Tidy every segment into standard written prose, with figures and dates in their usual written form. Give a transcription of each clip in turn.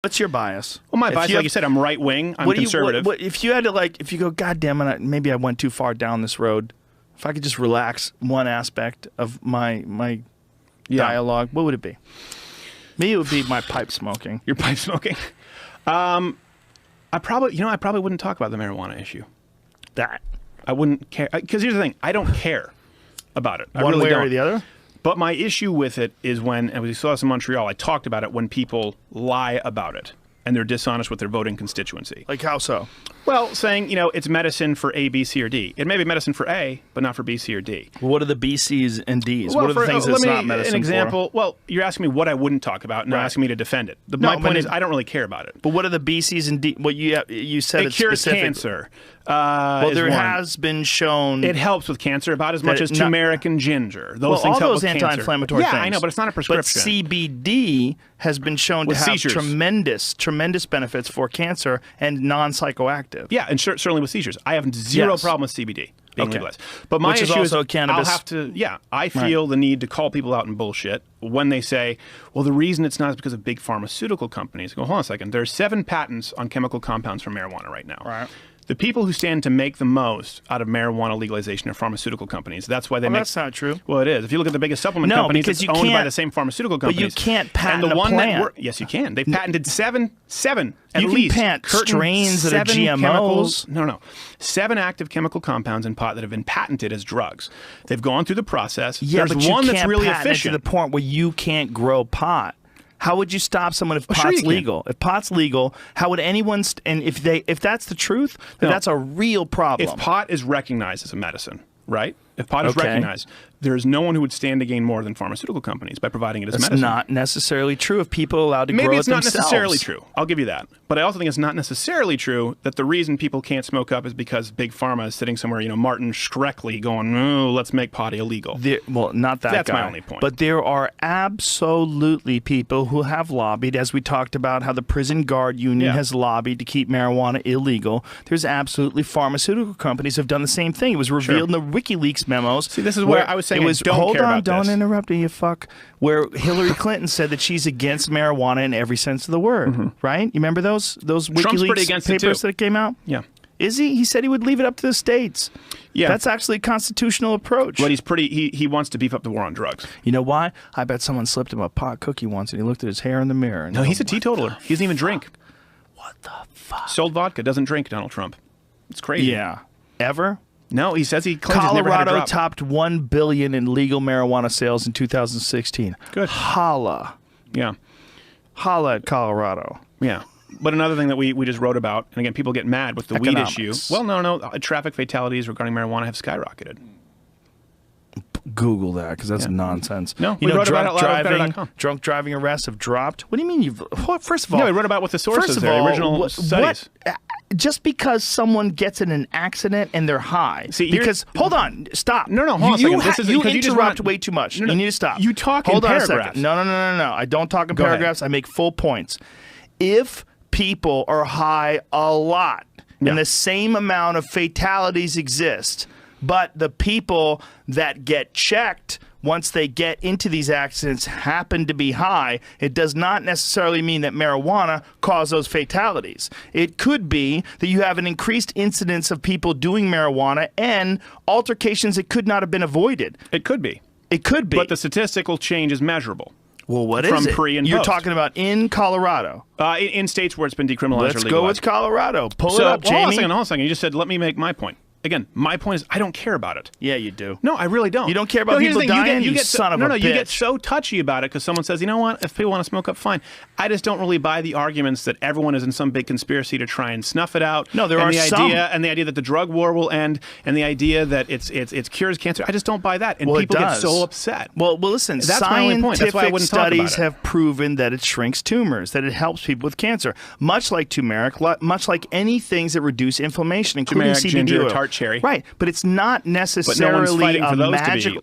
What's your bias? Well, my bias, like you said, I'm right wing. I'm conservative. If you had to, if you go, God damn it, maybe I went too far down this road. If I could just relax one aspect of my dialogue, what would it be? Maybe it would be my pipe smoking. Your pipe smoking. I probably wouldn't talk about the marijuana issue. I wouldn't care, because here's the thing: I don't care about it. One way or the other. But my issue with it is when, and we saw this in Montreal, I talked about it when people lie about it and they're dishonest with their voting constituency. Like how so? Well, saying, it's medicine for A, B, C, or D. It may be medicine for A, but not for B, C, or D. Well, what are the B, C's, and D's? What are the things that's not medicine an example. for? Well, you're asking me what I wouldn't talk about, and asking me to defend it. My point is, I don't really care about it. But what are the B, C's, and D? What you said it cures cancer. Well, there has been shown it helps with cancer about as much as turmeric and ginger. Those things help with cancer. All those anti-inflammatory things. Yeah, I know, but it's not a prescription. But CBD has been shown to have tremendous benefits for cancer and non-psychoactive. Yeah, and certainly with seizures. I have zero problem with CBD being legalized. But my issue is cannabis. I'll have to, I feel the need to call people out in bullshit when they say, well, the reason it's not is because of big pharmaceutical companies. Go, hold on a second. There's 7 patents on chemical compounds for marijuana right now. Right. The people who stand to make the most out of marijuana legalization are pharmaceutical companies. That's why they make. That's not true. Well, it is. If you look at the biggest supplement companies, it's owned by the same pharmaceutical companies. But you can't patent and the one plant. Yes, you can. They've patented seven at you least. You can patent strains that are GMOs. No. 7 active chemical compounds in pot that have been patented as drugs. They've gone through the process. Yeah, There's but one you that's can't really patent efficient. it to the point where you can't grow pot. How would you stop someone if pot's legal? If pot's legal, how would anyone? And if that's the truth, then that's a real problem. If pot is recognized as a medicine, right? If pot is recognized, there is no one who would stand to gain more than pharmaceutical companies by providing it as medicine. That's not necessarily true if people are allowed to grow it themselves. Maybe it's not necessarily true. I'll give you that. But I also think it's not necessarily true that the reason people can't smoke up is because Big Pharma is sitting somewhere, Martin Shkreli going, oh, let's make pot illegal. Well, not that That's guy. my only point. But there are absolutely people who have lobbied, as we talked about how the prison guard union has lobbied to keep marijuana illegal. There's absolutely pharmaceutical companies who have done the same thing. It was revealed in the WikiLeaks memos. See, this is where I was saying don't interrupt me, you fuck. Where Hillary Clinton said that she's against marijuana in every sense of the word, right? You remember those WikiLeaks papers that came out? Yeah. Is he? He said he would leave it up to the states. Yeah. That's actually a constitutional approach. But he wants to beef up the war on drugs. You know why? I bet someone slipped him a pot cookie once and he looked at his hair in the mirror. And no, he's a teetotaler. He doesn't even drink. What the fuck? Sold vodka, doesn't drink, Donald Trump. It's crazy. Yeah. Ever? No, he says he claims he's never had a Colorado drop. topped $1 billion in legal marijuana sales in 2016. Good. Holla. Yeah. Holla at Colorado. Yeah. But another thing that we just wrote about, and again, people get mad with the weed issue. Well, no. Traffic fatalities regarding marijuana have skyrocketed. Google that, because that's nonsense. No, we wrote about it a lot on better.com. Drunk driving arrests have dropped. What do you mean first of all... No, we wrote about what the sources are, the original studies. Just because someone gets in an accident and they're high. Hold on, stop. No, hold on a second. You interrupt way too much. You need to stop. You talk in paragraphs. Hold on a second. No. I don't talk in paragraphs. I make full points. If people are high a lot and the same amount of fatalities exist, but the people that get checked once they get into these accidents happen to be high, it does not necessarily mean that marijuana caused those fatalities. It could be that you have an increased incidence of people doing marijuana and altercations that could not have been avoided. It could be. It could be. But the statistical change is measurable. Well, what is it? From pre and You're post. Talking about in Colorado. In states where it's been decriminalized or legalized. Let's go with Colorado. Pull it up, Jamie. Hold on a second. You just said, let me make my point. Again, my point is I don't care about it. Yeah, you do. No, I really don't. You don't care about people dying? You son of a bitch. You get so touchy about it because someone says, you know what, if people want to smoke up, fine. I just don't really buy the arguments that everyone is in some big conspiracy to try and snuff it out. No, there are some. And the idea that the drug war will end and the idea that it cures cancer. I just don't buy that. And people get so upset. Well, listen, that's my only point. That's why I wouldn't scientific talk studies about it. have proven that it shrinks tumors, that it helps people with cancer. Much like turmeric, much like any things that reduce inflammation, including turmeric, CBD ginger, oil. tart cherry. Right, but it's not necessarily a magic.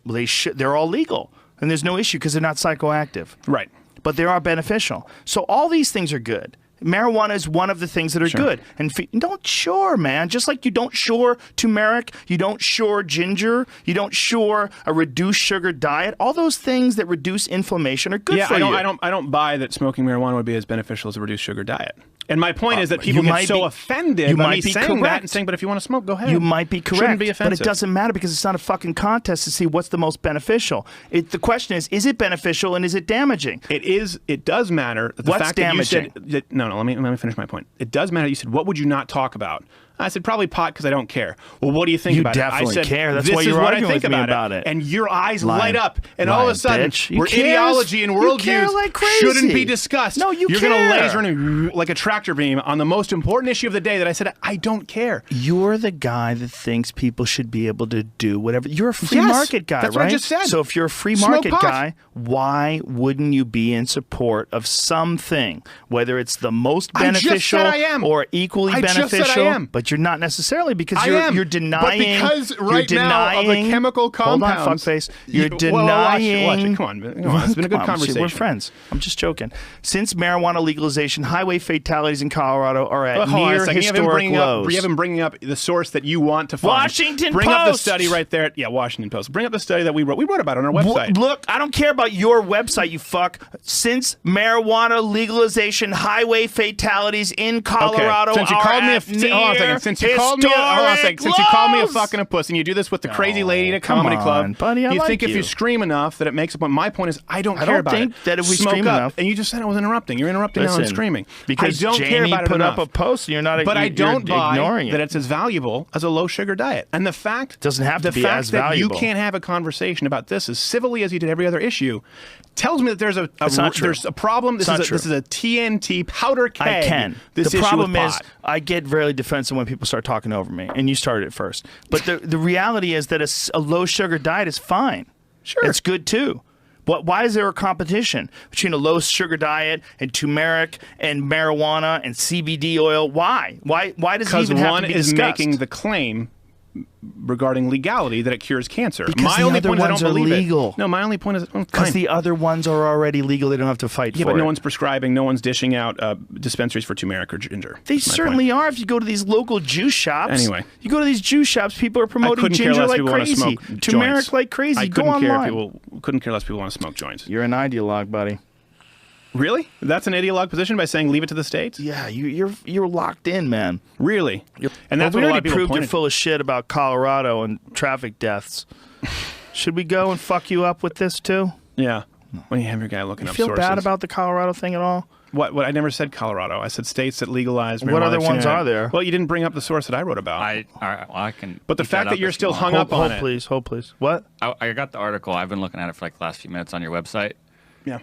They're all legal, and there's no issue because they're not psychoactive. Right. But they are beneficial. So all these things are good. marijuana is one of the things that are good. And don't shore, man. Just like you don't shore turmeric, you don't shore ginger, you don't shore a reduced sugar diet. All those things that reduce inflammation are good for you. I don't buy that smoking marijuana would be as beneficial as a reduced sugar diet. And my point is that people get so offended by me saying that and saying, but if you want to smoke, go ahead. You might be correct. Shouldn't be offensive. But it doesn't matter because it's not a fucking contest to see what's the most beneficial. The question is it beneficial and is it damaging? It is. It does matter. The What's fact damaging? That you said, no, let me finish my point. It does matter. You said, what would you not talk about? I said, probably pot because I don't care. Well, what do you think about it? You definitely care. That's why you're arguing with me about it. And your eyes light up. And all of a sudden, where ideology and worldviews shouldn't be discussed. No, you're going to laser in like a tractor beam on the most important issue of the day that I said, I don't care. You're the guy that thinks people should be able to do whatever. You're a free market guy, that's right? what I just said. So if you're a free market guy, why wouldn't you be in support of something, whether it's the most beneficial or equally beneficial? But you're not necessarily because you're denying. But because right now of the chemical compounds. Hold on, fuckface. You're denying. Watch it. Come on. It's been a good conversation. We're friends. I'm just joking. Since marijuana legalization, highway fatalities in Colorado are at near historic lows. You haven't bringing up the source that you want to find. Washington Bring Post. up the study right there. Yeah, Washington Post. Bring up the study that we wrote. We wrote about it on our website. Look, I don't care about your website, you fuck. Since marijuana legalization, highway fatalities in Colorado Since you called me Since you called me a fucking a puss, and you do this with the crazy lady at a comedy club, buddy, you think if you scream enough that it makes a point. My point is, I don't care about it. I don't think that if we Smoke scream up. enough. And you just said I was interrupting. You're interrupting now and screaming. Because I don't Jamie care about it put enough. up a post and you're not But I don't buy ignoring that it's as valuable as a low sugar diet. And the fact doesn't have to be as valuable. That you can't have a conversation about this as civilly as you did every other issue tells me that there's a problem. This is a TNT powder keg. I can. The problem is I get very defensive when people start talking over me, and you started it first. But the reality is that a low sugar diet is fine. Sure, it's good too. Why is there a competition between a low sugar diet and turmeric and marijuana and CBD oil? Why? Why does it even have to be discussed? Because one is making the claim regarding legality that it cures cancer. Because my the only other point is I ones don't are believe legal. It. No, my only point is because the other ones are already legal. They don't have to fight for it. Yeah, but no one's prescribing. No one's dishing out dispensaries for turmeric or ginger. They certainly are. If you go to these local juice shops. Anyway, you go to these juice shops. People are promoting ginger like crazy, turmeric like crazy. I couldn't care less people want to smoke joints. You're an ideologue, buddy. Really? That's an ideologue position by saying leave it to the states? Yeah, you're locked in, man. Really? And that's what a a lot lot of people proved pointed. you're full of shit about Colorado and traffic deaths. Should we go and fuck you up with this too? Yeah. When you have your guy looking up sources. You feel bad about the Colorado thing at all? What? I never said Colorado. I said states that legalize marijuana. What other ones are there? Well, you didn't bring up the source that I wrote about. I can. But the fact that you're still hung up on it. Hold please. What? I got the article. I've been looking at it for like the last few minutes on your website. Yeah.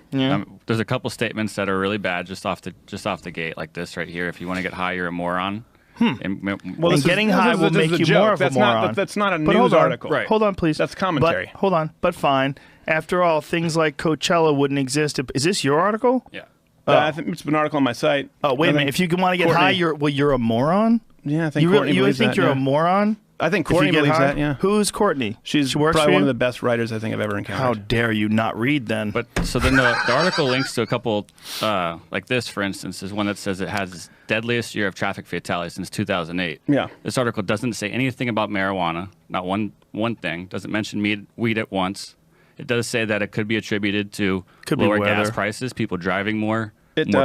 There's a couple statements that are really bad just off the gate, like this right here. If you want to get high, you're a moron. Well, getting high will make you more of a moron. That's not a news article. Right. Hold on, please. That's commentary. Hold on. But fine. After all, things like Coachella wouldn't exist. Is this your article? Yeah. I think it's an article on my site. Oh, wait a minute. If you want to get high, you're a moron? Yeah, I think Courtney believes that. You think you're a moron? I think Courtney believes that, yeah. Who's Courtney? She works probably one of the best writers I think I've ever encountered. How dare you not read then? But so then the article links to a couple, like this, for instance, is one that says it has deadliest year of traffic fatalities since 2008. Yeah. This article doesn't say anything about marijuana, not one thing. Doesn't mention weed at once. It does say that it could be attributed to lower gas prices, people driving more,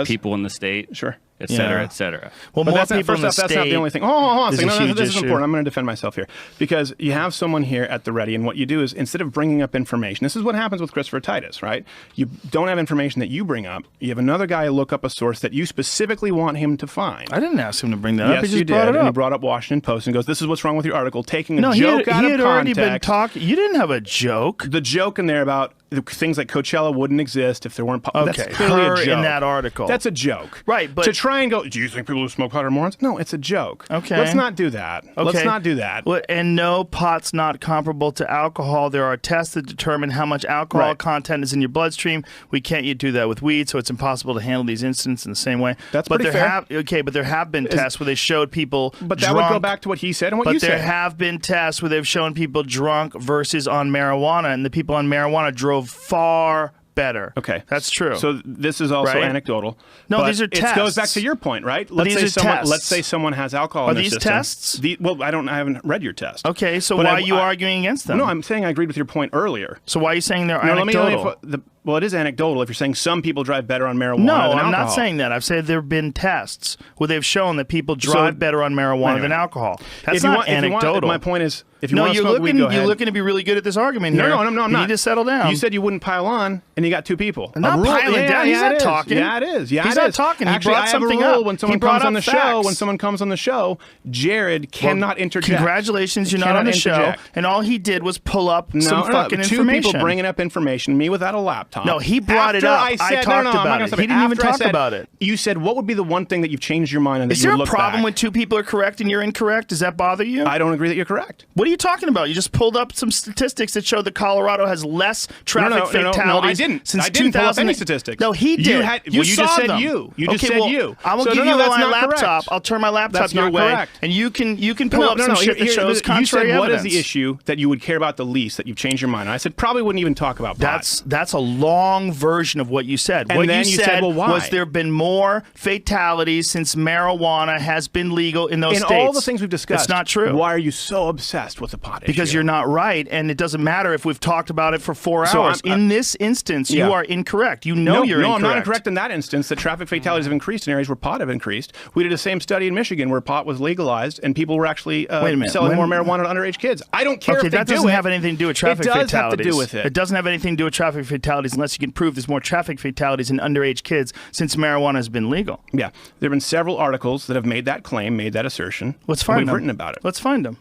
people in the state. Sure. Et cetera, et cetera. Well, but more that's people in the state. That's not the only thing. Hold on a second. No, this is issue. important. I'm going to defend myself here. Because you have someone here at the ready, and what you do is, instead of bringing up information, this is what happens with Christopher Titus, right? You don't have information that you bring up. You have another guy look up a source that you specifically want him to find. I didn't ask him to bring that up. Yes, He just you brought did. it up. And he brought up Washington Post and goes, this is what's wrong with your article, taking a joke he out of context. He had already been talking. You didn't have a joke. The joke in there about things like Coachella wouldn't exist if there weren't... Okay, that's clearly a joke. In that article. That's a joke. Right, but... To try and go, do you think people who smoke pot are morons? No, it's a joke. Okay. Let's not do that. Okay. Let's not do that. Well, and no, pot's not comparable to alcohol. There are tests that determine how much alcohol content is in your bloodstream. We can't yet do that with weed, so it's impossible to handle these incidents in the same way. That's pretty fair. But there have been tests where they showed people But that would go back to what he said and what you said. But there have been tests where they've shown people drunk versus on marijuana, and the people on marijuana drove far better. Okay. That's true. So this is also anecdotal. No, these are tests. It goes back to your point, right? Let's say someone has alcohol in their system. Are these tests? Well, I haven't read your test. Okay, so why are you arguing against them? No, I'm saying I agreed with your point earlier. So why are you saying they're anecdotal? Well, it is anecdotal if you're saying some people drive better on marijuana than alcohol. No, I'm not saying that. I've said there have been tests where they've shown that people drive better on marijuana than alcohol. That's not anecdotal. My point is, if you want to smoke weed, go ahead. You're looking to be really good at this argument here. No, I'm not. You need to settle down. You said you wouldn't pile on, and you got 2 people. I'm not piling down. He's not talking. Yeah, it is. Yeah, he's not talking. He brought something up. When someone comes on the show, Jared cannot interject. Congratulations, you're not on the show. And all he did was pull up some fucking information. 2 people bringing up information, me without a laptop. No, he brought it up. I talked about it. He didn't even talk about it. You said, what would be the one thing that you've changed your mind on that you would look back? Is there a problem when 2 people are correct and you're incorrect? Does that bother you? I don't agree that you're correct. What are you talking about? You just pulled up some statistics that show that Colorado has less traffic fatalities. No, I didn't. Since I didn't pull up any statistics. No, he did. You just said you. You just said you. I will give you my laptop. I'll turn my laptop your way, and you can pull up some shit that shows contrary evidence. What is the issue that you would care about the least that you've changed your mind? And I said probably wouldn't even talk about pot. That's a long version of what you said. And what then you said, well, why? Was there been more fatalities since marijuana has been legal in those states? In all the things we've discussed. It's not true. Why are you so obsessed with the pot issue? Because you're not right, and it doesn't matter if we've talked about it for 4 hours. In this instance, you are incorrect. You're incorrect. No, I'm not incorrect in that instance. That traffic fatalities have increased in areas where pot have increased. We did the same study in Michigan where pot was legalized and people were actually selling more marijuana to underage kids. I don't care if they do it. That doesn't have anything to do with traffic fatalities. It does have to do with it. It doesn't have anything to do with traffic fatalities unless you can prove there's more traffic fatalities in underage kids since marijuana has been legal. Yeah. There have been several articles that have made that claim, made that assertion. Let's find them. We've written about it. Let's find them.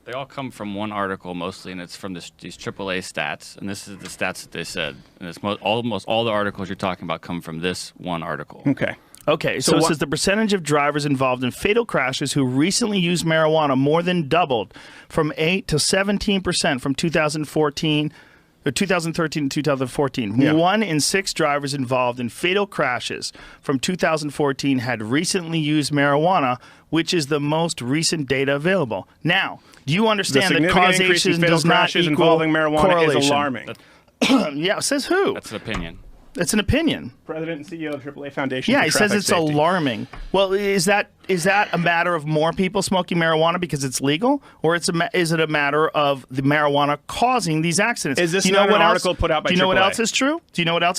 They all come from one article mostly, and it's from these AAA stats. And this is the stats that they said. And it's almost all the articles you're talking about come from this one article. Okay, so it says the percentage of drivers involved in fatal crashes who recently used marijuana more than doubled from 8 to 17% from 2013 to 2014. Yeah. 1 in 6 drivers involved in fatal crashes from 2014 had recently used marijuana, which is the most recent data available. Now, do you understand that causation does not equal involving marijuana correlation? Is alarming. Yeah, says who? That's an opinion. It's an opinion. President and CEO of AAA Foundation. Yeah, he says it's safety. Alarming. Well, is that a matter of more people smoking marijuana because it's legal, or is it a matter of the marijuana causing these accidents? Is this not an article put out by AAA? Do you know what else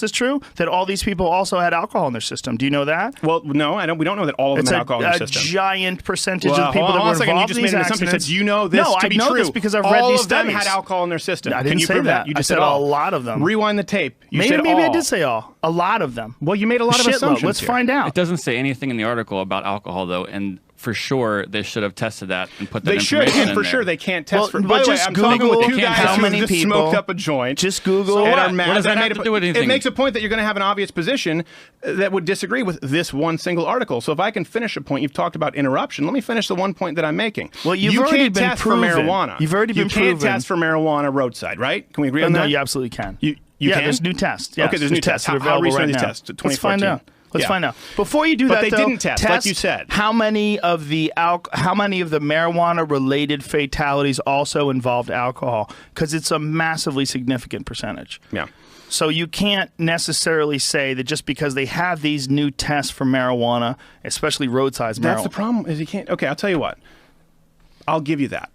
is true? That all these people also had alcohol in their system. Do you know that? Well, no, I don't. We don't know that all of them had alcohol in their system. It's a giant percentage of people that were involved in these accidents. Do you know this to be true? No, I know this because I've read these studies. All of them had alcohol in their system. I didn't say that. You just said a lot of them. Rewind the tape. Maybe I did say all. A lot of them. Well, you made a lot of assumptions. Let's find out. It doesn't say anything in the article about alcohol, though, and for sure they should have tested that and put that information in there. They should, and for sure they can't test. By the way, I'm talking with 2 guys who just smoked up a joint. Just Google. What does that have to do with anything? It makes a point that you're going to have an obvious position that would disagree with this one single article. So if I can finish a point, you've talked about interruption. Let me finish the one point that I'm making. Well, you can't test for marijuana. You've already been proven. You can't test for marijuana roadside, right? Can we agree on that? No, you absolutely can. You can? There's new tests. Yes, okay, there's new tests. How recent are these tests? 2014. Let's find out. Let's find out. Before you do that, they didn't test, like you said. How many of the marijuana-related fatalities also involved alcohol? Because it's a massively significant percentage. Yeah. So you can't necessarily say that just because they have these new tests for marijuana, especially roadside marijuana. That's the problem. Is you can't. Okay, I'll tell you what. I'll give you that.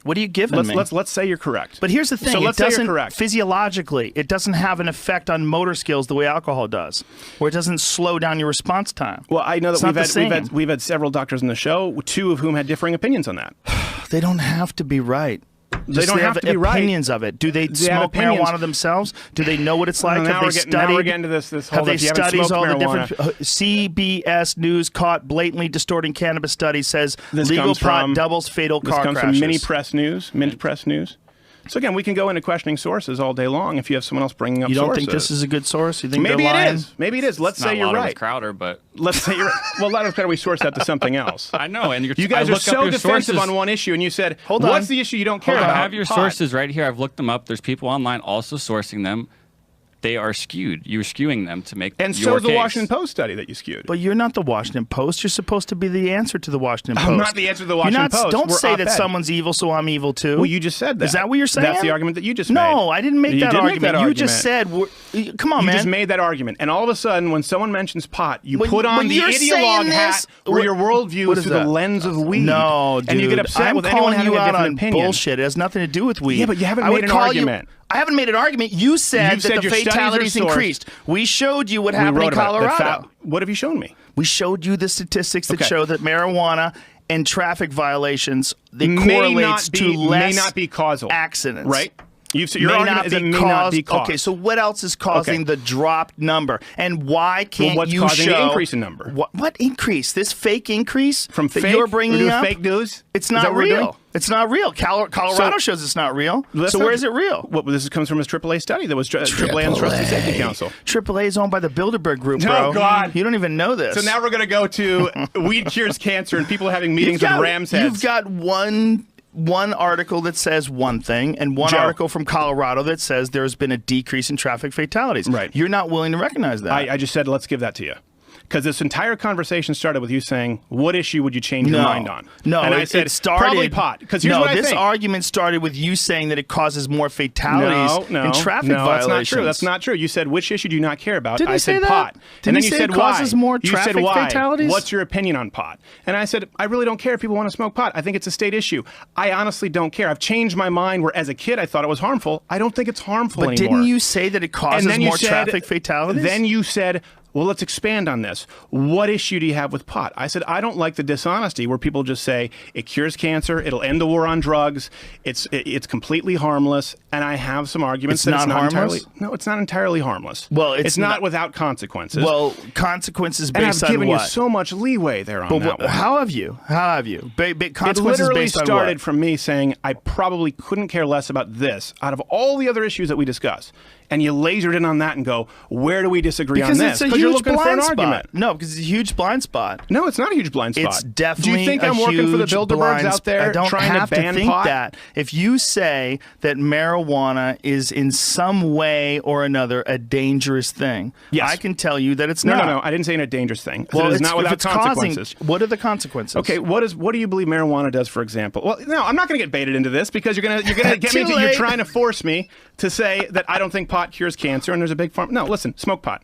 What are you giving me? Let's say you're correct. But here's the thing. So let's say you're correct. Physiologically, it doesn't have an effect on motor skills the way alcohol does, or it doesn't slow down your response time. Well, I know that we've had several doctors on the show, 2 of whom had differing opinions on that. They don't have to be right. They don't have to be right. Opinions of it. Do they smoke marijuana themselves? Do they know what it's like? Now we're getting to this whole. Have they studied all marijuana. the different? CBS News caught blatantly distorting cannabis studies says this legal pot doubles fatal car crashes. This comes from Mint Press News. So again, we can go into questioning sources all day long if you have someone else bringing up sources. You don't think this is a good source? You think maybe they're lying? It is. Maybe it is. Let's say you're right. Crowder, but let's say you're right. Well, a lot of Crowder, we source that to something else. I know, and you guys are so defensive on one issue, and you said, "What's the issue you don't care about?" I have your sources right here. I've looked them up. There's people online also sourcing them. they are skewed. You're skewing them to make and your so is the case. Washington Post study that you skewed. But you're not the Washington Post. You're supposed to be the answer to the Washington Post. I'm not the answer to the Washington Post. Don't say that op-ed. someone's evil, so I'm evil too. Well, you just said that. Is that what you're saying? That's the argument that you just made. No, I didn't make that argument. You just said, come on, man. You just made that argument. And all of a sudden, when someone mentions pot, you put on the ideologue hat where your worldview is through the lens of weed. No, dude. And you get upset with anyone having a different opinion. Bullshit. It has nothing to do with weed. Yeah, but you haven't made an argument. I haven't made an argument. You said that the fatalities increased. We showed you what happened in Colorado. What have you shown me? We showed you the statistics that show that marijuana and traffic violations correlates to less may not be causal accidents. Right? Your argument is it may not be caused. Okay, so what else is causing the dropped number? And why can't what's you causing show the increase in number? What increase? This fake increase from that fake, you're bringing up? Fake news? It's not real. It's not real. Colorado shows it's not real. So where is it real? Well, this comes from his AAA study that was AAA and the Trustee Safety Council. AAA is owned by the Bilderberg Group, bro. Oh, God. You don't even know this. So now we're going to go to weed cures cancer and people having meetings with ram's heads. You've got one article that says one thing and one article from Colorado that says there's been a decrease in traffic fatalities. Right. You're not willing to recognize that. I just said, let's give that to you. Because this entire conversation started with you saying, what issue would you change your mind on? No, and I said, it started, probably pot. Because here's what I think. This argument started with you saying that it causes more fatalities and traffic violations. No, that's not true. That's not true. You said, which issue do you not care about? Didn't I said say that? pot. Didn't and then you you say said it causes why? more You traffic said why? fatalities? What's your opinion on pot? And I said, I really don't care if people want to smoke pot. I think it's a state issue. I honestly don't care. I've changed my mind where as a kid I thought it was harmful. I don't think it's harmful anymore. But didn't you say that it causes more traffic fatalities? Then you said, well, let's expand on this. What issue do you have with pot? I said, I don't like the dishonesty where people just say it cures cancer, it'll end the war on drugs, it's completely harmless, and I have some arguments that it's not harmless. No, it's not entirely harmless. Well, it's not without consequences. Well, consequences based on what? And I've given you so much leeway there on that one. How have you? Consequences it literally based on started what? from me saying I probably couldn't care less about this out of all the other issues that we discuss. And you lasered in on that and go, where do we disagree on this? Because you're looking for an argument. No, because it's a huge blind spot. No, it's not a huge blind spot. It's definitely Do you think I'm working for the Bilderbergs out there trying to ban pot? That. If you say that marijuana is in some way or another a dangerous thing, I can tell you that it's not. No, I didn't say a dangerous thing. Well, it's not without consequences. What are the consequences? Okay, what do you believe marijuana does, for example? Well, no, I'm not going to get baited into this because you're going to get me to, you're trying to force me to say that I don't think pot cures cancer and there's a big farm. No, listen, smoke pot.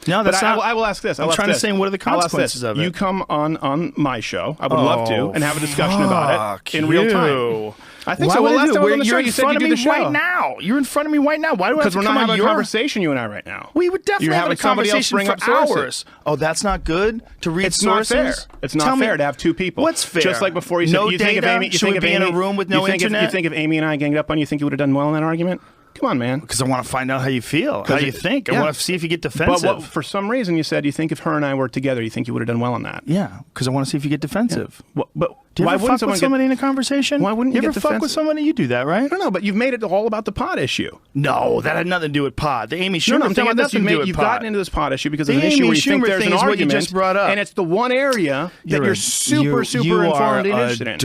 No, that's not. I will ask this. I'm trying to say, what are the consequences of it? You come on my show. I would love to and have a discussion about it in real time. I think so. Well, last time I was on the show, you said you do the show. Right now. You're in front of me right now. Why do I have to come on your... Because we're not having a conversation, you and I, right now. We would definitely have a conversation for hours. Oh, that's not good to read sources? It's not fair. It's not fair to have two people. What's fair? Just like before you said, no you data? Think of Amy, Should we be in a room with no internet? You think if Amy and I ganged up on you, you think you would have done well in that argument? Come on, man. Because I want to find out how you feel, how you think. I want to see if you get defensive. But for some reason, you said you think if her and I were together, you think you would have done well on that. Yeah, because I want to see if you get defensive. Yeah. But do you ever fuck with somebody in a conversation? Why wouldn't you ever fuck with somebody? You do that, right? I don't know, but you've made it all about the pot issue. No, that had nothing to do with pot. The Amy Schumer thing had nothing to do with pot. You've gotten into this pot issue because of an issue where you think there's an argument, you just brought up. And it's the one area that you're super informed and interested in.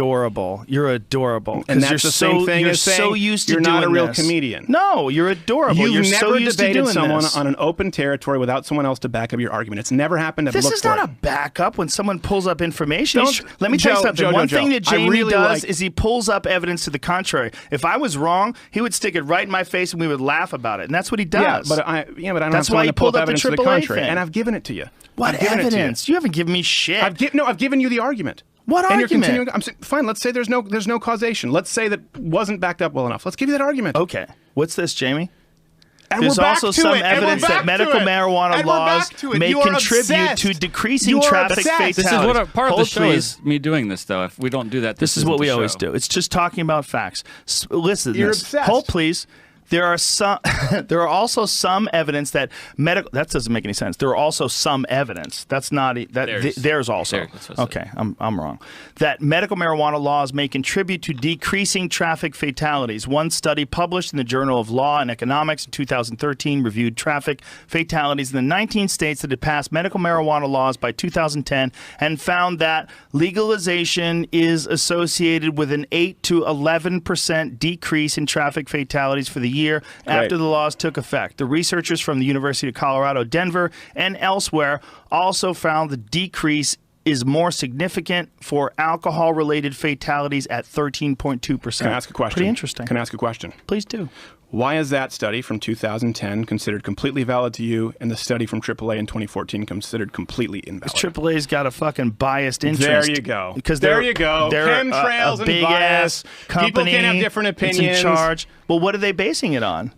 You're adorable. And that's the same thing as saying you're not a real comedian. No, you're adorable. You've never debated someone on an open territory without someone else to back up your argument. It's never happened. This is not a backup when someone pulls up information. Let me tell you something. One thing that Jamie does is he pulls up evidence to the contrary. If I was wrong, he would stick it right in my face and we would laugh about it. And that's what he does. But I don't have someone to pull up evidence to the contrary. And I've given it to you. What evidence? You haven't given me shit. I've given you the argument. What argument? And you're continuing. I'm saying, fine, let's say there's no causation. Let's say that wasn't backed up well enough. Let's give you that argument. Okay. What's this, Jamie? And there's also some evidence that medical marijuana laws may contribute to decreasing traffic fatalities. This is what part of the show is me doing this, though. If we don't do that, this is what we always do. It's just talking about facts. Listen to this. Hold, please. There are also some evidence that medical. That doesn't make any sense. There are also some evidence. That's not that. There's also. Okay, I'm wrong. That medical marijuana laws may contribute to decreasing traffic fatalities. One study published in the Journal of Law and Economics in 2013 reviewed traffic fatalities in the 19 states that had passed medical marijuana laws by 2010 and found that legalization is associated with an 8 to 11% decrease in traffic fatalities for the year after the laws took effect. The researchers from the University of Colorado, Denver, and elsewhere also found the decrease is more significant for alcohol-related fatalities at 13.2%. Can I ask a question? Pretty interesting. Can I ask a question? Please do. Why is that study from 2010 considered completely valid to you and the study from AAA in 2014 considered completely invalid? AAA's got a fucking biased interest. There you go. Because there you go. They're chemtrails a and big bias. ass company. People can have different opinions. It's in charge. Well, what are they basing it on?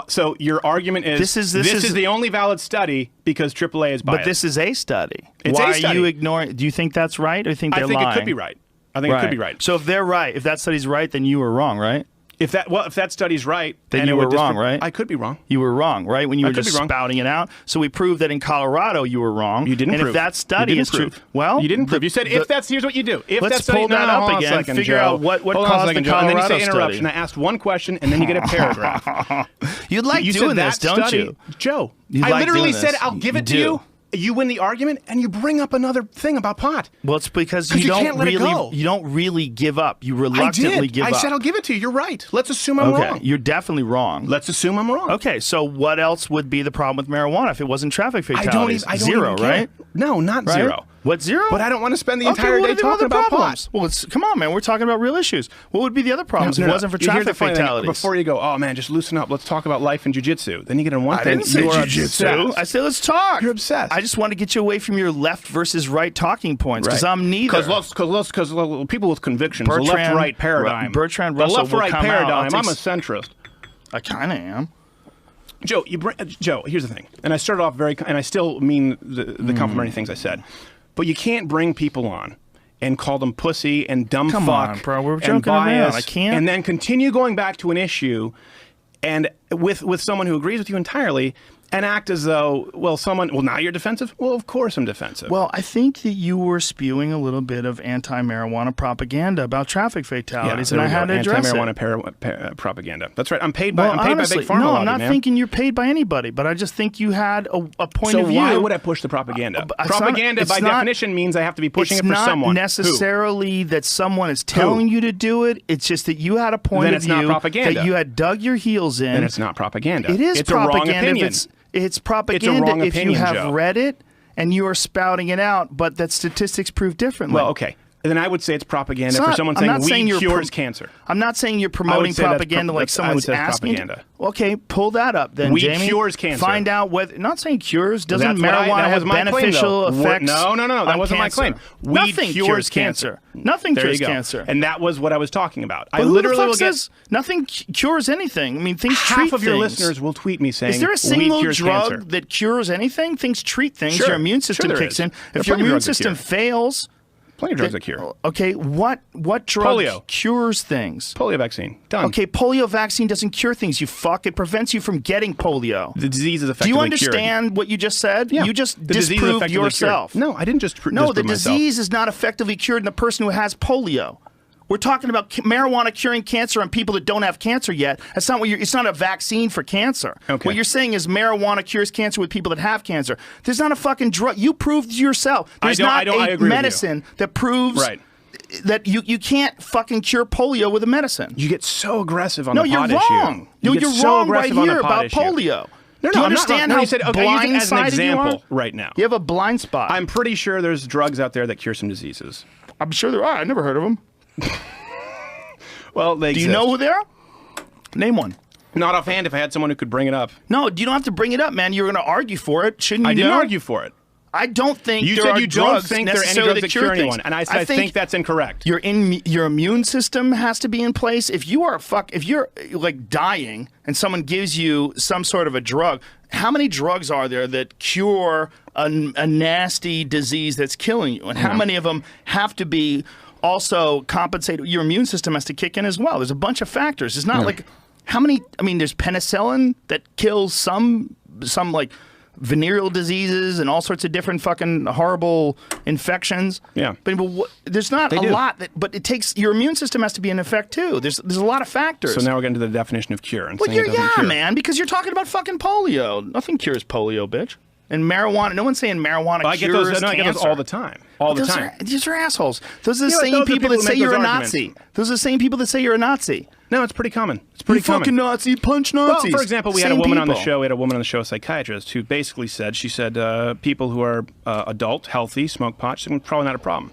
So your argument is this is the only valid study because AAA is biased. But this is a study. It's Why a study. Are you ignoring? Do you think that's right, or do you think they're lying? I think it could be right. I think it could be right. So if they're right, if that study's right, then you were wrong, right? If that study's right, then you were wrong, right? I could be wrong. You were wrong, right? When you were just spouting it out. So we proved that in Colorado you were wrong. You didn't prove. And if that study is true, well, you didn't prove. You said here's what you do. If let's that study, pull that up again. Second, figure Joe. out what caused the Colorado and then you say interruption. study. I asked one question, and then you get a paragraph. You'd like doing this, don't you? Joe, I literally said I'll give it to you. You win the argument, and you bring up another thing about pot. Well, it's because you don't really give up. You reluctantly give up. I said I'll give it to you. You're right. Let's assume I'm wrong. You're definitely wrong. Let's assume I'm wrong. Okay, so what else would be the problem with marijuana if it wasn't traffic fatalities? I don't zero, even care. right? No, not right? zero. What, zero? But I don't want to spend the entire day talking about pot. Well, come on, man. We're talking about real issues. What would be the other problems if it wasn't for traffic fatalities? Before you go, oh, man, just loosen up. Let's talk about life and jiu-jitsu. Then you get on one thing. I didn't say jiu-jitsu. I said let's talk. You're obsessed. I just want to get you away from your left versus right talking points because I'm neither. Because people with convictions, the left-right paradigm. Bertrand Russell will come out. The left-right paradigm. I'm a centrist. I kind of am. Joe, here's the thing. And I started off and I still mean the complimentary things I said. But you can't bring people on and call them pussy and dumb fuck on, bro. We're joking bias, around. I can't. And then continue going back to an issue and with someone who agrees with you entirely and act as though, now you're defensive? Well, of course I'm defensive. Well, I think that you were spewing a little bit of anti-marijuana propaganda about traffic fatalities, and I had to address anti-marijuana propaganda. That's right. I'm paid by Big Pharma. No, I'm not thinking you're paid by anybody, but I just think you had a point of view. So why would I push the propaganda? Propaganda, by definition, means I have to be pushing it for someone. It's not necessarily that someone is telling you to do it. It's just that you had a point of view that you had dug your heels in. Then it's not propaganda. It is propaganda. A wrong opinion. It's propaganda if you have read it and you are spouting it out, but that statistics prove differently. Well, okay. Then I would say it's propaganda for someone saying weed cures cancer. I'm not saying you're promoting propaganda like someone's asking. Propaganda. Okay, pull that up then, weed Jamie. Cures cancer. Find out whether. Not saying cures. Doesn't marijuana have beneficial effects? No. That wasn't my claim. Nothing cures cancer. Nothing cures cancer. And that was what I was talking about. I literally will get. Nothing cures anything. I mean, things treat things. Half of your listeners will tweet me saying, is there a single drug cancer that cures anything? Things treat things. Sure. Your immune system kicks in. If your immune system fails. Plenty of drugs that cure. Okay, what drug cures things? Polio vaccine. Done. Okay, polio vaccine doesn't cure things, you fuck. It prevents you from getting polio. The disease is effectively cured. Do you understand what you just said? Yeah. You just disproved yourself. Cured. No, I didn't just disprove myself. No, the myself. disease is not effectively cured in the person who has polio. We're talking about marijuana curing cancer on people that don't have cancer yet. That's not what it's not a vaccine for cancer. Okay. What you're saying is marijuana cures cancer with people that have cancer. There's not a fucking drug. You proved yourself. There's not a medicine that proves that you can't fucking cure polio with a medicine. You get so aggressive on the pot issue. No, you're wrong. You're wrong right here about polio. No, do you understand how blindsided as an example right now? You have a blind spot. I'm pretty sure there's drugs out there that cure some diseases. I'm sure there are. I never heard of them. Well, they exist. Do you know who they are? Name one. Not offhand if I had someone who could bring it up. No, you don't have to bring it up, man. You're going to argue for it. Shouldn't you? I didn't argue for it. I don't think you said you don't think there are any drugs that cure anyone, and I said I think that's incorrect. Your immune system has to be in place. If you're like dying and someone gives you some sort of a drug, how many drugs are there that cure a nasty disease that's killing you, and how many of them have to be also compensated? Your immune system has to kick in as well. There's a bunch of factors. It's not like how many. I mean, there's penicillin that kills some like venereal diseases and all sorts of different fucking horrible infections. Yeah. But there's not a lot but it takes your immune system has to be in effect too. There's a lot of factors. So now we're getting to the definition of cure. And well, man, because you're talking about fucking polio. Nothing cures polio, bitch. And marijuana, no one's saying marijuana cures cancer. I get those all the time. All the time. These are assholes. Those are the same people that say you're a Nazi. Those are the same people that say you're a Nazi. No, it's pretty common. It's pretty common. Fucking Nazi, punch Nazis. Well, for example, we had a woman on the show. We had a woman on the show, a psychiatrist, who basically said, people who are adult, healthy, smoke pot, she said, probably not a problem.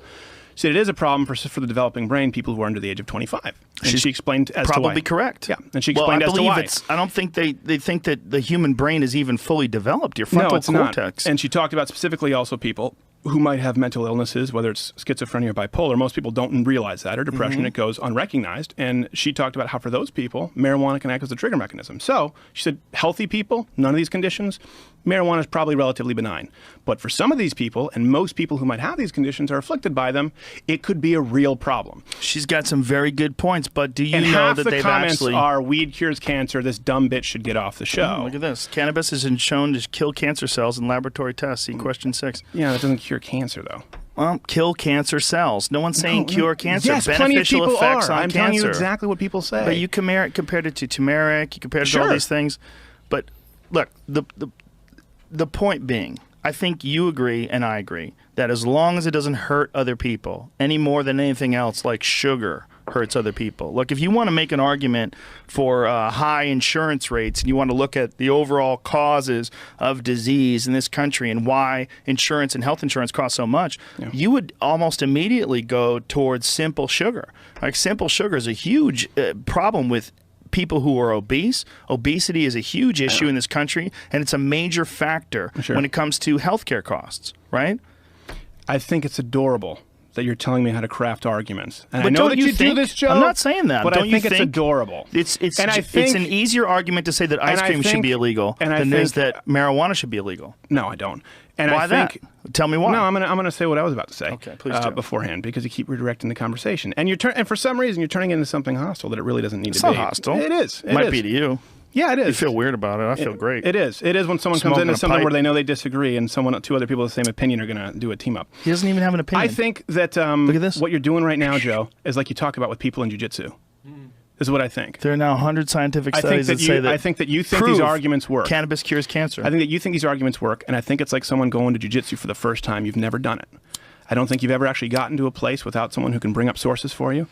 She said it is a problem for the developing brain, people who are under the age of 25. And she explained as to why. Probably correct. Yeah, and she explained as to why. I don't think they think that the human brain is even fully developed. Your frontal cortex. Not. And she talked about specifically also people who might have mental illnesses, whether it's schizophrenia or bipolar. Most people don't realize that, or depression, it goes unrecognized. And she talked about how for those people, marijuana can act as a trigger mechanism. So she said, healthy people, none of these conditions, marijuana is probably relatively benign. But for some of these people, and most people who might have these conditions are afflicted by them, it could be a real problem. She's got some very good points, but do you know that they've actually... And half the comments are, weed cures cancer, this dumb bitch should get off the show. Look at this. Cannabis has been shown to kill cancer cells in laboratory tests. See question 6. Yeah, that doesn't cure cancer, though. Well, kill cancer cells. No one's saying cure cancer. Yes, beneficial effects on I'm cancer. telling you exactly what people say. But you compared it to turmeric, you compared it to all these things. But look, the point being, I think you agree and I agree that as long as it doesn't hurt other people any more than anything else, like sugar hurts other people. Look, if you want to make an argument for high insurance rates and you want to look at the overall causes of disease in this country and why insurance and health insurance cost so much, you would almost immediately go towards simple sugar. Like simple sugar is a huge problem with people who are obese. Obesity is a huge issue in this country, and it's a major factor when it comes to healthcare costs, right? I think it's adorable that you're telling me how to craft arguments. And but I know that you do this, Joe. I'm not saying that. But I think it's adorable. It's an easier argument to say that ice cream should be illegal than it is that marijuana should be illegal. No, I don't. And why I think, that? Tell me why. No, I'm gonna say what I was about to say. Okay, please do. Beforehand, because you keep redirecting the conversation, and and for some reason you're turning it into something hostile that it really doesn't need to be. It's not hostile. It is. It might be to you. Yeah, it is. You feel weird about it. I feel great. It is. It is when someone comes into something where they know they disagree, and two other people with the same opinion are going to do a team up. He doesn't even have an opinion. I think that look at this. What you're doing right now, Joe, is like you talk about with people in jiu-jitsu. This is what I think. There are now 100 scientific studies that say that. I think that you think these arguments work. Cannabis cures cancer. I think that you think these arguments work, and I think it's like someone going to jiu-jitsu for the first time. You've never done it. I don't think you've ever actually gotten to a place without someone who can bring up sources for you.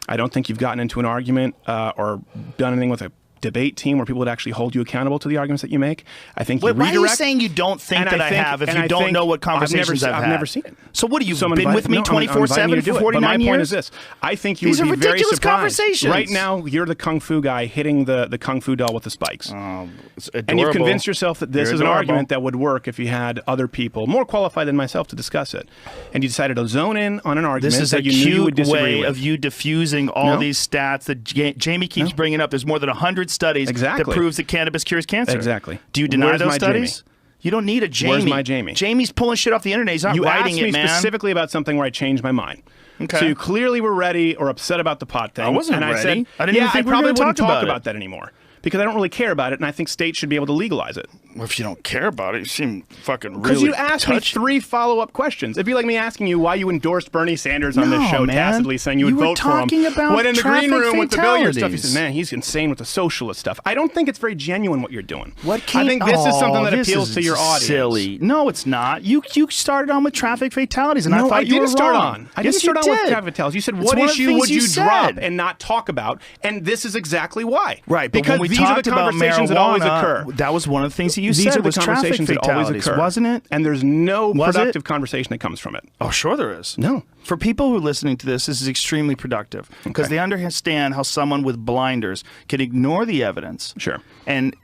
I don't think you've gotten into an argument or done anything with a debate team where people would actually hold you accountable to the arguments that you make. I think you redirect. Why are you saying you don't think that I have if you don't know what conversations I've had? I've never seen it. So what, have you been with me 24/7 for 49 years? But my point is this. I think you would be very surprised. Conversations. Right now, you're the Kung Fu guy hitting the Kung Fu doll with the spikes. It's and you've convinced yourself that this is an argument that would work if you had other people, more qualified than myself, to discuss it. And you decided to zone in on an argument that you knew you would disagree with. This is a cute way of you diffusing all these stats that Jamie keeps bringing up. There's more than 100 studies that proves that cannabis cures cancer. Exactly. Do you deny those studies? Jamie? You don't need a Jamie. Where's my Jamie? Jamie's pulling shit off the internet. He's not writing it, man. You asked me specifically about something where I changed my mind. Okay. So you clearly were ready or upset about the pot thing. I wasn't ready. I said, I didn't even think we were going to talk about that anymore. Because I don't really care about it, and I think states should be able to legalize it. Well, if you don't care about it, you seem fucking really Because you asked me 3 follow-up questions. It'd be like me asking you why you endorsed Bernie Sanders on this show, tacitly saying you would vote for him. When in the green room with the billiard stuff, you said, man, he's insane with the socialist stuff. I don't think it's very genuine what you're doing. I think this is something that appeals to your audience. Silly. No, it's not. You started on with traffic fatalities, and I thought you were wrong. I didn't start on with traffic fatalities. You said, what issue would you drop and not talk about? And this is exactly why. Right, because these are the conversations that always occur. That was one of the things that you said was traffic fatalities, wasn't it? And there's no productive conversation that comes from it. Oh, sure there is. No. For people who are listening to this is extremely productive because they understand how someone with blinders can ignore the evidence and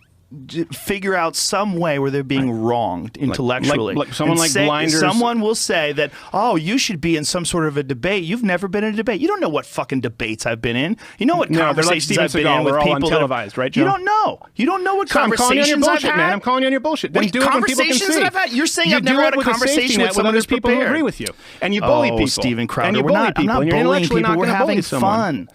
figure out some way where they're being wronged intellectually. Like someone like blinders. Someone will say that, oh, you should be in some sort of a debate. You've never been in a debate. You don't know what fucking debates I've been in. You know what conversations I've been in with people that televised, right, Joe? You don't know. You don't know what conversations I've had. Man. I'm calling you on your bullshit. Then do it when people can see. That I've had? You're saying I've never had a conversation with someone who's people who agree with you. And you bully people. Steven Crowder. I'm not bullying people. We're having fun.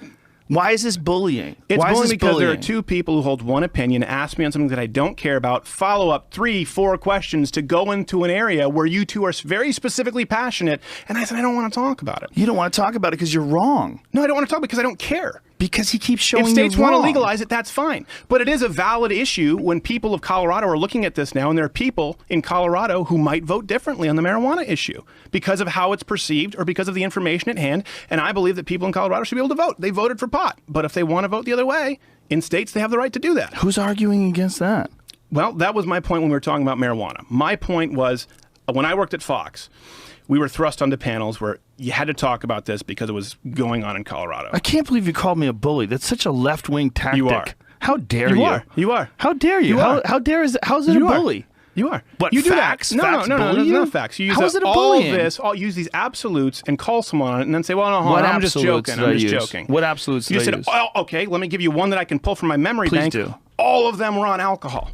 Why is this bullying? It's bullying because there are 2 people who hold one opinion, ask me on something that I don't care about, follow up 3, 4 questions to go into an area where you 2 are very specifically passionate, and I said, I don't want to talk about it. You don't want to talk about it because you're wrong. No, I don't want to talk because I don't care. Because he keeps showing if states you wrong. want to legalize it, that's fine. But it is a valid issue when people of Colorado are looking at this now, and there are people in Colorado who might vote differently on the marijuana issue because of how it's perceived or because of the information at hand. And I believe that people in Colorado should be able to vote. They voted for pot. But if they want to vote the other way, in states, they have the right to do that. Who's arguing against that? Well, that was my point when we were talking about marijuana. My point was, when I worked at Fox, we were thrust onto panels where you had to talk about this because it was going on in Colorado. I can't believe you called me a bully. That's such a left-wing tactic. You are. How dare you? You are. How dare you? How dare is it? How's it a bully? You are. What, you facts? Do that. No, bully you? not facts. You use How is it a all bullying? of this, use these absolutes and call someone on it and then say, well, no, hold What on, I'm just absolutes joking. did I I'm just use? joking. What absolutes did you I said, use? oh, okay, let me give you one that I can pull from my memory Please bank. do. All of them were on alcohol.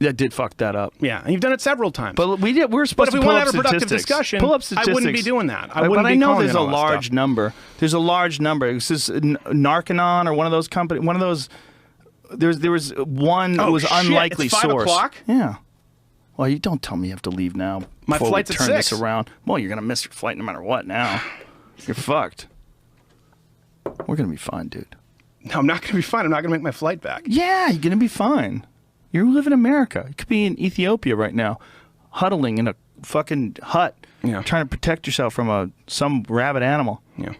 That did fuck that up. Yeah, and you've done it several times. But we're supposed to pull pull up up statistics. But if we want to have a productive discussion, pull up statistics. I wouldn't be doing that. But I know there's a all that large stuff. number. There's a large number. It's just Narcanon or one of those companies. One of those. There was one that was unlikely it's 5 source. o'clock? Yeah. Well, you don't tell me you have to leave now. My before flight's we at turn 6. this around. Well, you're gonna miss your flight no matter what. Now, you're fucked. We're gonna be fine, dude. No, I'm not going to be fine. I'm not going to make my flight back. Yeah, you're gonna be fine. You live in America. You could be in Ethiopia right now, huddling in a fucking hut, trying to protect yourself from some rabid animal. Yeah.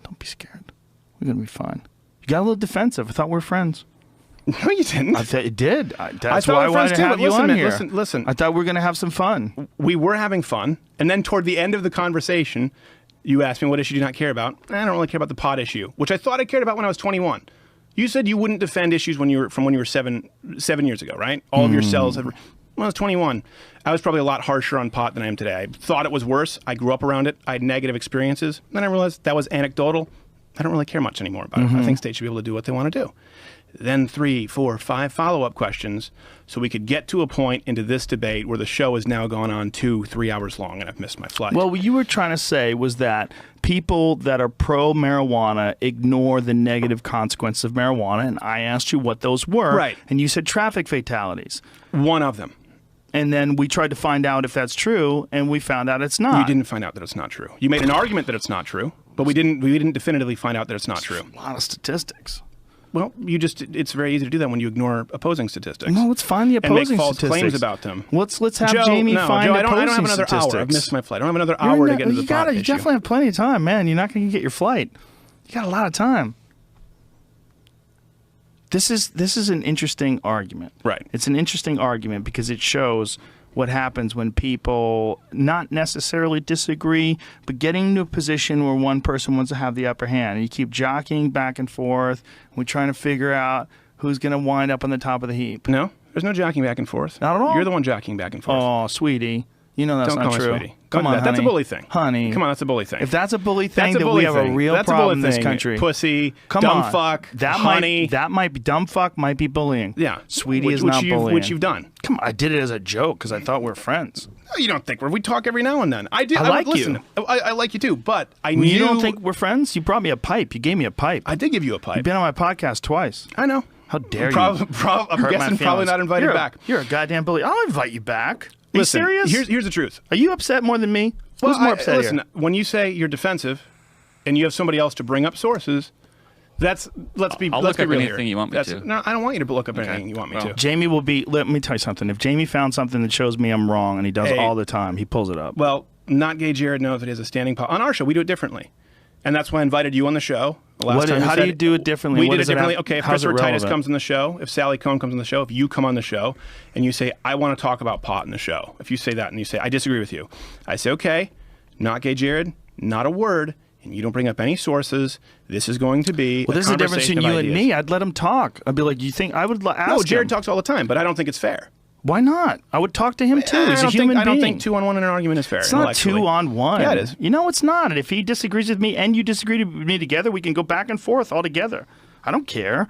Don't be scared. We're gonna be fine. You got a little defensive. I thought we were friends. No, you didn't. I thought you did. That's thought why we I were wanted friends to too, have but you listen, on man, here. listen. I thought we were gonna have some fun. We were having fun, and then toward the end of the conversation, you asked me what issue do you not care about. I don't really care about the pot issue, which I thought I cared about when I was 21. You said you wouldn't defend issues when you were 7 years ago, right? All of your cells had. When I was 21, I was probably a lot harsher on pot than I am today. I thought it was worse. I grew up around it. I had negative experiences. Then I realized that was anecdotal. I don't really care much anymore about it. I think states should be able to do what they want to do. Then 3, 4, 5 follow-up questions so we could get to a point into this debate where the show has now gone on 2-3 hours long and I've missed my flight. Well, what you were trying to say was that people that are pro-marijuana ignore the negative consequences of marijuana, and I asked you what those were. Right. And you said traffic fatalities. One of them. And then we tried to find out if that's true, and we found out it's not. You didn't find out that it's not true. You made an argument that it's not true, but we didn't definitively find out that it's not true. A lot of statistics. Well, it's very easy to do that when you ignore opposing statistics. No, let's find the opposing and make false statistics. claims about them. Let's have Jamie find Joe, opposing I don't have another statistics. hour. I've missed my flight. I don't have another hour to get into the pot issue. You definitely have plenty of time, man. You're not going to get your flight. You got a lot of time. This is an interesting argument. Right. It's an interesting argument because it shows what happens when people not necessarily disagree, but getting into a position where one person wants to have the upper hand. And you keep jockeying back and forth. We're trying to figure out who's going to wind up on the top of the heap. No, there's no jockeying back and forth. Not at all? You're the one jockeying back and forth. Oh, sweetie. You know that's Don't not call me true. sweetie. Come on, honey. That's a bully thing. Honey. Come on, that's a bully thing. If that's a bully thing, that's a then bully we have thing. a real That's problem a bully in this thing. country. Pussy, Come dumb on. fuck, that honey. Might be dumb fuck might be bullying. Yeah. Sweetie is not bullying. Which you've done. Come on, I did it as a joke because I thought we were friends. No, you don't think we talk every now and then. I do. I like listen, you. I like you too, but I knew. You don't think we're friends? You brought me a pipe. You gave me a pipe. I did give you a pipe. You've been on my podcast twice. I know. How dare you? I'm guessing probably not invited back. You're a goddamn bully. I'll invite you back. Are Listen, you serious? Here's the truth. Are you upset more than me? Who's more upset listen, here? when you say you're defensive and you have somebody else to bring up sources, let's be I'll look up real anything here. you want me to. No, I don't want you to look up anything you want me to. Jamie will be. Let me tell you something. If Jamie found something that shows me I'm wrong, and he does all the time, he pulls it up. Well, Not Gay Jared knows it is a standing on our show. We do it differently, and that's why I invited you on the show. How do you do it differently? We did it differently. Okay, if Christopher Titus relevant? comes on the show, if Sally Cohn comes on the show, if you come on the show and you say, I want to talk about pot in the show. If you say that and you say, I disagree with you. I say, okay, Not Gay Jared, not a word, and you don't bring up any sources. This is going to be there's a difference between you and me. I'd let him talk. I'd be like, do you think I would ask No, Jared him. talks all the time, but I don't think it's fair. Why not? I would talk to him too. He's a human being. I don't think 2-on-1 in an argument is fair. It's not 2-on-1. Yeah, it is. You know, it's not. And if he disagrees with me and you disagree with me together, we can go back and forth all together. I don't care.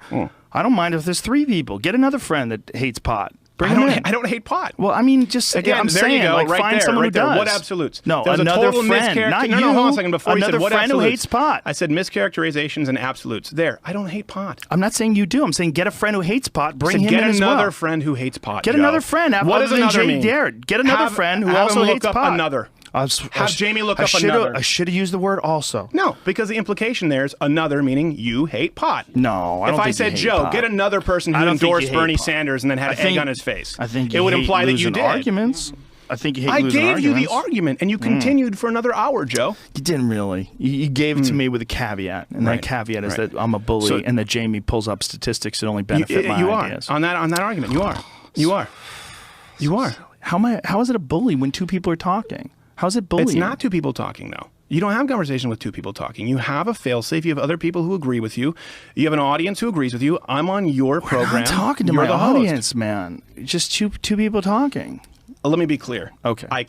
I don't mind if there's 3 people. Get another friend that hates pot. Bring him in. I don't hate pot. Well, I mean, just again, I'm there saying, you go, like, right find there, someone right who there. does. What absolutes? No, there was another a total friend, not you. No, hold on a second. Before you said another what friend absolutes? who hates pot. I said mischaracterizations and absolutes. There, I don't hate pot. I'm not saying you do. I'm saying get a friend who hates pot. Bring him in as well. Get another friend who hates pot. Get another friend. What does another mean? Get another friend who also hates pot. Another. Have Jamie look up another. I should have used the word also. No, because the implication there is another, meaning you hate pot. No, I don't think If I said, Joe, pot. get another person who endorsed Bernie Sanders and then had egg on his face, I think it would imply that you did. Arguments. I think you hate losing arguments. I gave you the argument, and you continued for another hour, Joe. You didn't really. You gave it to me with a caveat, and that caveat is that I'm a bully and that Jamie pulls up statistics that only benefit my ideas. On that argument. You are. How is it a bully when two people are talking? How is it bullying? It's not two people talking, though. You don't have a conversation with two people talking. You have a failsafe. You have other people who agree with you. You have an audience who agrees with you. I'm on your program. I'm talking to my audience, man. Just two people talking. Let me be clear. Okay. I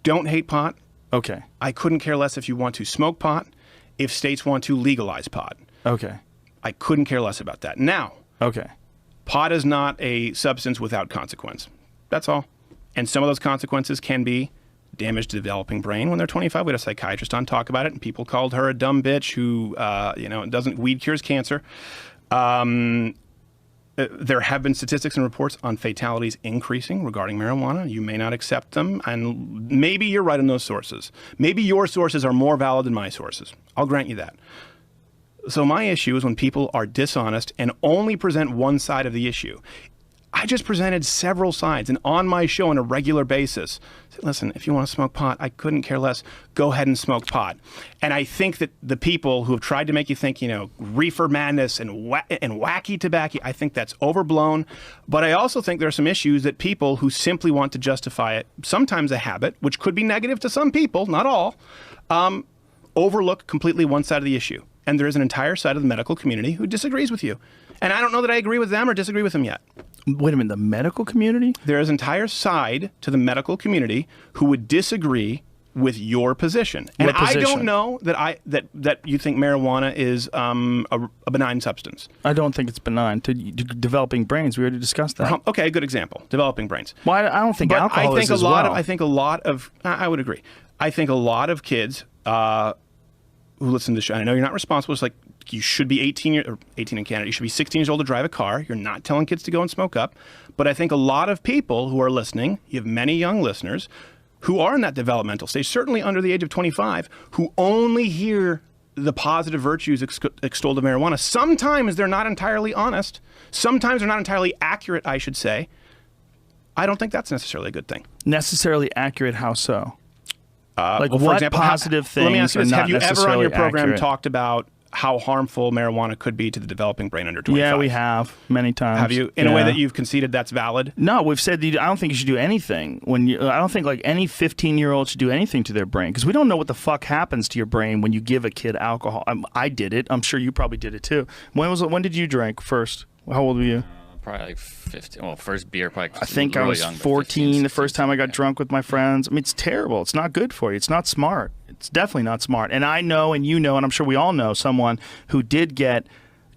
don't hate pot. Okay. I couldn't care less if you want to smoke pot, if states want to legalize pot. Okay. I couldn't care less about that. Now, okay. Pot is not a substance without consequence. That's all. And some of those consequences can be damage to the developing brain. When they're 25, we had a psychiatrist on talk about it, and people called her a dumb bitch who, weed cures cancer. There have been statistics and reports on fatalities increasing regarding marijuana. You may not accept them, and maybe you're right on those sources. Maybe your sources are more valid than my sources. I'll grant you that. So my issue is when people are dishonest and only present one side of the issue. I just presented several sides, and on my show on a regular basis, said, listen, if you want to smoke pot, I couldn't care less. Go ahead and smoke pot. And I think that the people who have tried to make you think, reefer madness and wacky tobacco, I think that's overblown. But I also think there are some issues that people who simply want to justify it, sometimes a habit, which could be negative to some people, not all, overlook completely one side of the issue. And there is an entire side of the medical community who disagrees with you. And I don't know that I agree with them or disagree with them yet. Wait a minute, the medical community? There is an entire side to the medical community who would disagree with your position. And I don't know that you think marijuana is a benign substance. I don't think it's benign. To developing brains, we already discussed that. Okay, good example. Developing brains. Well, I don't think alcohol is as well. I would agree. I think a lot of kids who listen to the show, I know you're not responsible, it's like you should be 18 in Canada, you should be 16 years old to drive a car. You're not telling kids to go and smoke up. But I think a lot of people who are listening, you have many young listeners who are in that developmental stage, certainly under the age of 25, who only hear the positive virtues extolled of marijuana. Sometimes they're not entirely honest. Sometimes they're not entirely accurate, I should say. I don't think that's necessarily a good thing. Necessarily accurate, how so? For what example, positive things let me ask you this. Have you ever on your program accurate? talked about how harmful marijuana could be to the developing brain under 25? Yeah, we have many times. Have you? In a way that you've conceded that's valid? No, we've said that I don't think you should do anything. I don't think like any 15-year-old should do anything to their brain because we don't know what the fuck happens to your brain when you give a kid alcohol. I did it. I'm sure you probably did it too. When did you drink first? How old were you? Probably like 15. Well, first beer, probably. I think really I was young, 14 15, the first time I got drunk with my friends. I mean, it's terrible. It's not good for you. It's not smart. It's definitely not smart. And I know, and you know, and I'm sure we all know someone who did get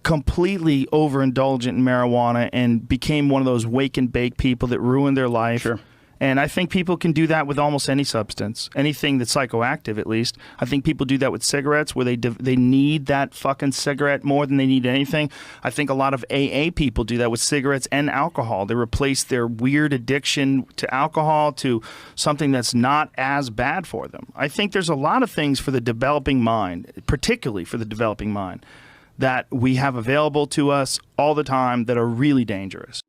completely overindulgent in marijuana and became one of those wake and bake people that ruined their life. Sure. And I think people can do that with almost any substance, anything that's psychoactive at least. I think people do that with cigarettes where they need that fucking cigarette more than they need anything. I think a lot of AA people do that with cigarettes and alcohol. They replace their weird addiction to alcohol to something that's not as bad for them. I think there's a lot of things for the developing mind, particularly for the developing mind, that we have available to us all the time that are really dangerous.